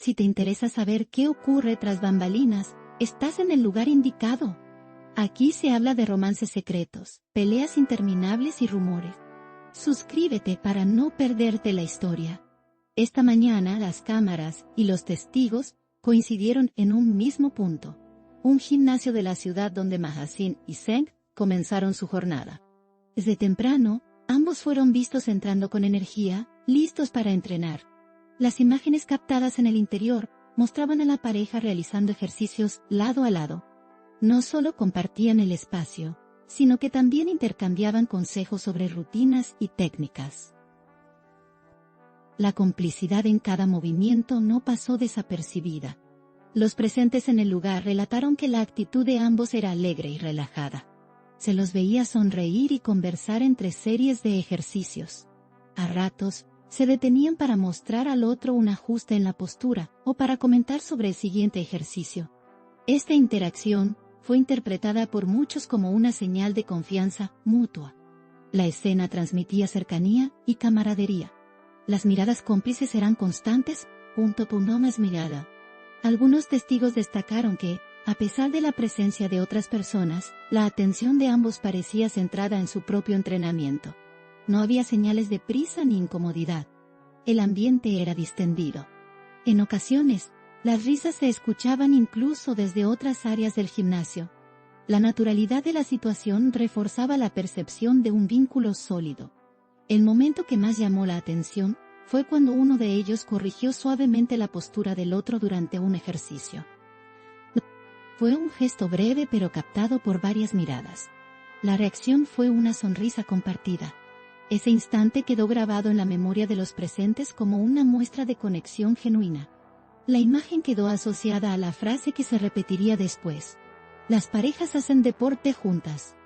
Si te interesa saber qué ocurre tras bambalinas, estás en el lugar indicado. Aquí se habla de romances secretos, peleas interminables y rumores. Suscríbete para no perderte la historia. Esta mañana las cámaras y los testigos coincidieron en un mismo punto. Un gimnasio de la ciudad donde Mahasin y Zeng comenzaron su jornada. Desde temprano, ambos fueron vistos entrando con energía, listos para entrenar. Las imágenes captadas en el interior mostraban a la pareja realizando ejercicios lado a lado. No solo compartían el espacio, sino que también intercambiaban consejos sobre rutinas y técnicas. La complicidad en cada movimiento no pasó desapercibida. Los presentes en el lugar relataron que la actitud de ambos era alegre y relajada. Se los veía sonreír y conversar entre series de ejercicios. A ratos, se detenían para mostrar al otro un ajuste en la postura o para comentar sobre el siguiente ejercicio. Esta interacción fue interpretada por muchos como una señal de confianza mutua. La escena transmitía cercanía y camaradería. Las miradas cómplices eran constantes, punto más mirada. Algunos testigos destacaron que, a pesar de la presencia de otras personas, la atención de ambos parecía centrada en su propio entrenamiento. No había señales de prisa ni incomodidad. El ambiente era distendido. En ocasiones, las risas se escuchaban incluso desde otras áreas del gimnasio. La naturalidad de la situación reforzaba la percepción de un vínculo sólido. El momento que más llamó la atención fue cuando uno de ellos corrigió suavemente la postura del otro durante un ejercicio. Fue un gesto breve pero captado por varias miradas. La reacción fue una sonrisa compartida. Ese instante quedó grabado en la memoria de los presentes como una muestra de conexión genuina. La imagen quedó asociada a la frase que se repetiría después. Las parejas hacen deporte juntas.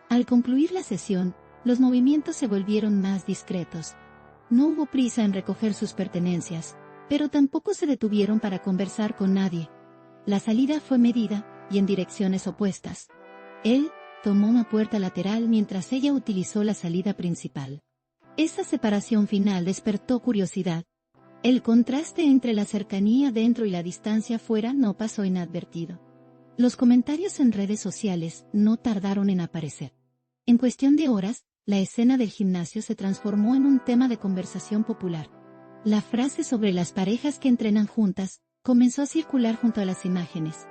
Al concluir la sesión, los movimientos se volvieron más discretos. No hubo prisa en recoger sus pertenencias, pero tampoco se detuvieron para conversar con nadie. La salida fue medida, y en direcciones opuestas. Él tomó una puerta lateral mientras ella utilizó la salida principal. Esa separación final despertó curiosidad. El contraste entre la cercanía dentro y la distancia fuera no pasó inadvertido. Los comentarios en redes sociales no tardaron en aparecer. En cuestión de horas, la escena del gimnasio se transformó en un tema de conversación popular. La frase sobre las parejas que entrenan juntas comenzó a circular junto a las imágenes.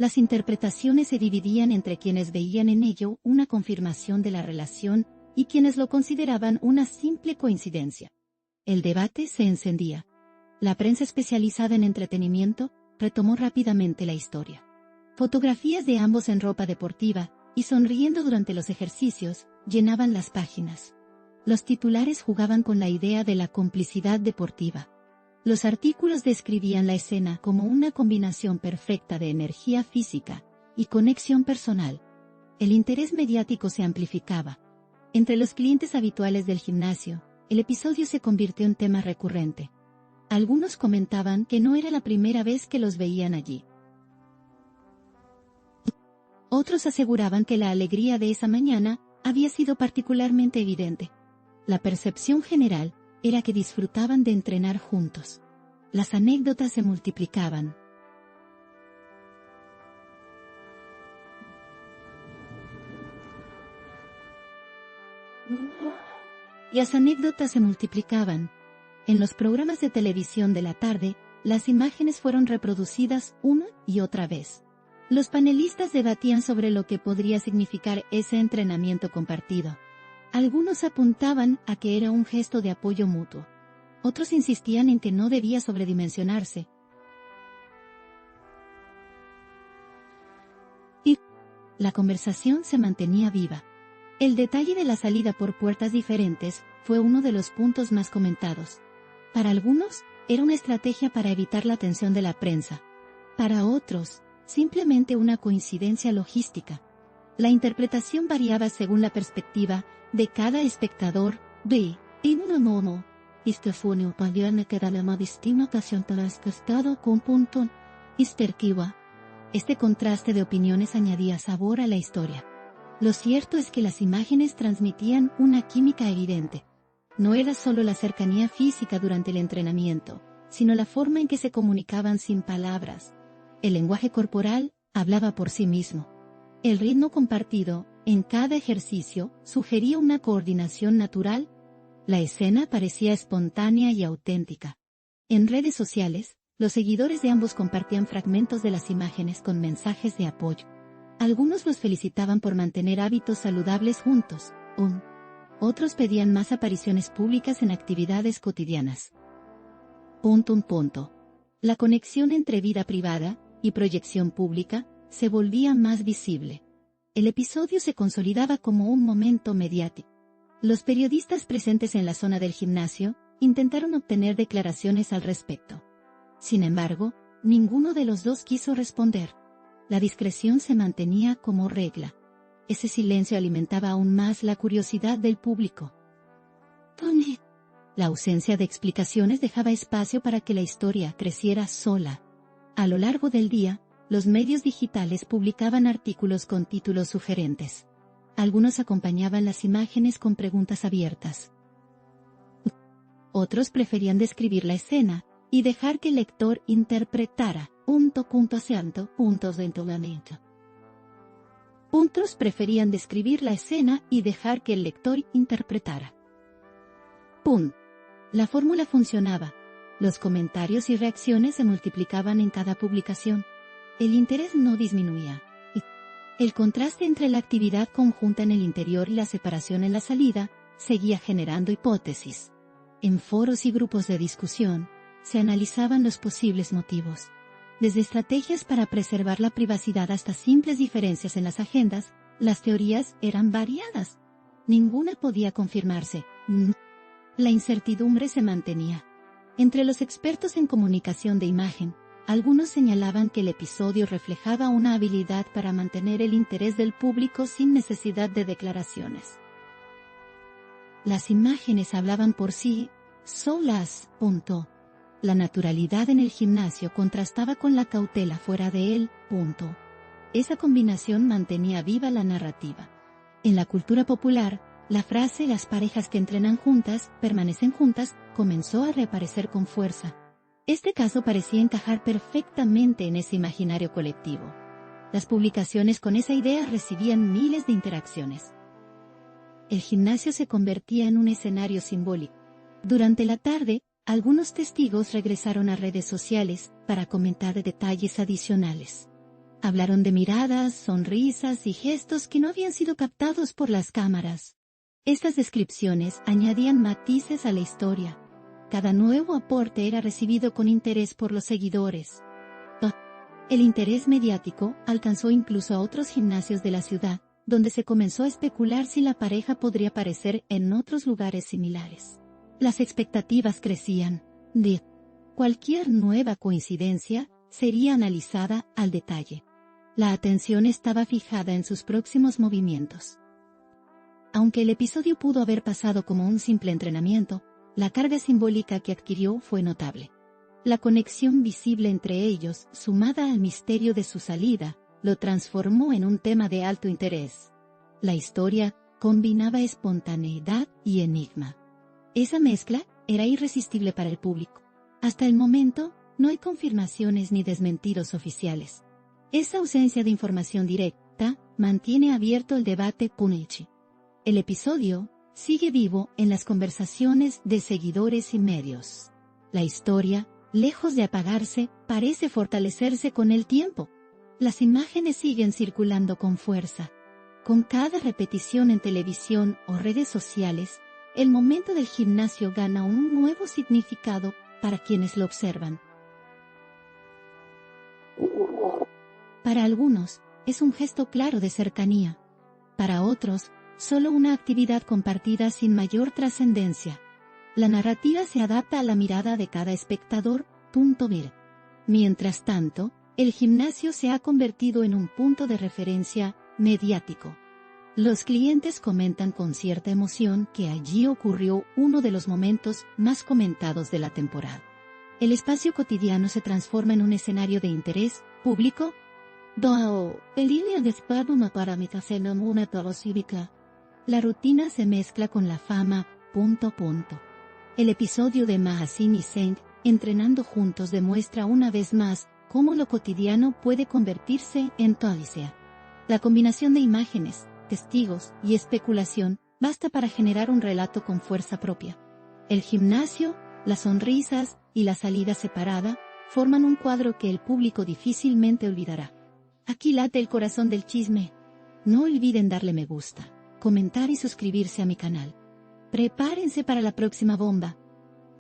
Las interpretaciones se dividían entre quienes veían en ello una confirmación de la relación y quienes lo consideraban una simple coincidencia. El debate se encendía. La prensa especializada en entretenimiento retomó rápidamente la historia. Fotografías de ambos en ropa deportiva y sonriendo durante los ejercicios llenaban las páginas. Los titulares jugaban con la idea de la complicidad deportiva. Los artículos describían la escena como una combinación perfecta de energía física y conexión personal. El interés mediático se amplificaba. Entre los clientes habituales del gimnasio, el episodio se convirtió en tema recurrente. Algunos comentaban que no era la primera vez que los veían allí. Otros aseguraban que la alegría de esa mañana había sido particularmente evidente. La percepción general era que disfrutaban de entrenar juntos. Las anécdotas se multiplicaban. En los programas de televisión de la tarde, las imágenes fueron reproducidas una y otra vez. Los panelistas debatían sobre lo que podría significar ese entrenamiento compartido. Algunos apuntaban a que era un gesto de apoyo mutuo. Otros insistían en que no debía sobredimensionarse. Y la conversación se mantenía viva. El detalle de la salida por puertas diferentes fue uno de los puntos más comentados. Para algunos, era una estrategia para evitar la atención de la prensa. Para otros, simplemente una coincidencia logística. La interpretación variaba según la perspectiva de cada espectador. Este contraste de opiniones añadía sabor a la historia. Lo cierto es que las imágenes transmitían una química evidente. no era solo la cercanía física durante el entrenamiento, sino la forma en que se comunicaban sin palabras. El lenguaje corporal hablaba por sí mismo. El ritmo compartido, en cada ejercicio, sugería una coordinación natural. La escena parecía espontánea y auténtica. En redes sociales, los seguidores de ambos compartían fragmentos de las imágenes con mensajes de apoyo. Algunos los felicitaban por mantener hábitos saludables juntos. Otros pedían más apariciones públicas en actividades cotidianas. La conexión entre vida privada y proyección pública se volvía más visible. El episodio se consolidaba como un momento mediático. Los periodistas presentes en la zona del gimnasio intentaron obtener declaraciones al respecto. Sin embargo, ninguno de los dos quiso responder. La discreción se mantenía como regla. Ese silencio alimentaba aún más la curiosidad del público. Tony. La ausencia de explicaciones dejaba espacio para que la historia creciera sola. A lo largo del día, los medios digitales publicaban artículos con títulos sugerentes. Algunos acompañaban las imágenes con preguntas abiertas. Otros preferían describir la escena y dejar que el lector interpretara. Otros preferían describir la escena y dejar que el lector interpretara. La fórmula funcionaba. Los comentarios y reacciones se multiplicaban en cada publicación. El interés no disminuía. El contraste entre la actividad conjunta en el interior y la separación en la salida seguía generando hipótesis. En foros y grupos de discusión, se analizaban los posibles motivos. Desde estrategias para preservar la privacidad hasta simples diferencias en las agendas, las teorías eran variadas. Ninguna podía confirmarse. La incertidumbre se mantenía. Entre los expertos en comunicación de imagen, algunos señalaban que el episodio reflejaba una habilidad para mantener el interés del público sin necesidad de declaraciones. Las imágenes hablaban por sí solas. La naturalidad en el gimnasio contrastaba con la cautela fuera de él. Esa combinación mantenía viva la narrativa. En la cultura popular, la frase "las parejas que entrenan juntas, permanecen juntas", comenzó a reaparecer con fuerza. Este caso parecía encajar perfectamente en ese imaginario colectivo. Las publicaciones con esa idea recibían miles de interacciones. El gimnasio se convertía en un escenario simbólico. Durante la tarde, algunos testigos regresaron a redes sociales para comentar detalles adicionales. Hablaron de miradas, sonrisas y gestos que no habían sido captados por las cámaras. Estas descripciones añadían matices a la historia. Cada nuevo aporte era recibido con interés por los seguidores. El interés mediático alcanzó incluso a otros gimnasios de la ciudad, donde se comenzó a especular si la pareja podría aparecer en otros lugares similares. Las expectativas crecían. Cualquier nueva coincidencia sería analizada al detalle. La atención estaba fijada en sus próximos movimientos. Aunque el episodio pudo haber pasado como un simple entrenamiento, la carga simbólica que adquirió fue notable. La conexión visible entre ellos, sumada al misterio de su salida, lo transformó en un tema de alto interés. La historia combinaba espontaneidad y enigma. Esa mezcla era irresistible para el público. Hasta el momento, no hay confirmaciones ni desmentidos oficiales. Esa ausencia de información directa mantiene abierto el debate Punichi. El episodio sigue vivo en las conversaciones de seguidores y medios. La historia, lejos de apagarse, parece fortalecerse con el tiempo. Las imágenes siguen circulando con fuerza. Con cada repetición en televisión o redes sociales, el momento del gimnasio gana un nuevo significado para quienes lo observan. Para algunos, es un gesto claro de cercanía. Para otros, solo una actividad compartida sin mayor trascendencia. La narrativa se adapta a la mirada de cada espectador. Mientras tanto, el gimnasio se ha convertido en un punto de referencia mediático. Los clientes comentan con cierta emoción que allí ocurrió uno de los momentos más comentados de la temporada. El espacio cotidiano se transforma en un escenario de interés público. La rutina se mezcla con la fama El episodio de Mahasini y Zeng, entrenando juntos, demuestra una vez más cómo lo cotidiano puede convertirse en odisea. La combinación de imágenes, testigos y especulación basta para generar un relato con fuerza propia. El gimnasio, las sonrisas y la salida separada forman un cuadro que el público difícilmente olvidará. Aquí late el corazón del chisme. No olviden darle me gusta, comentar y suscribirse a mi canal. Prepárense para la próxima bomba.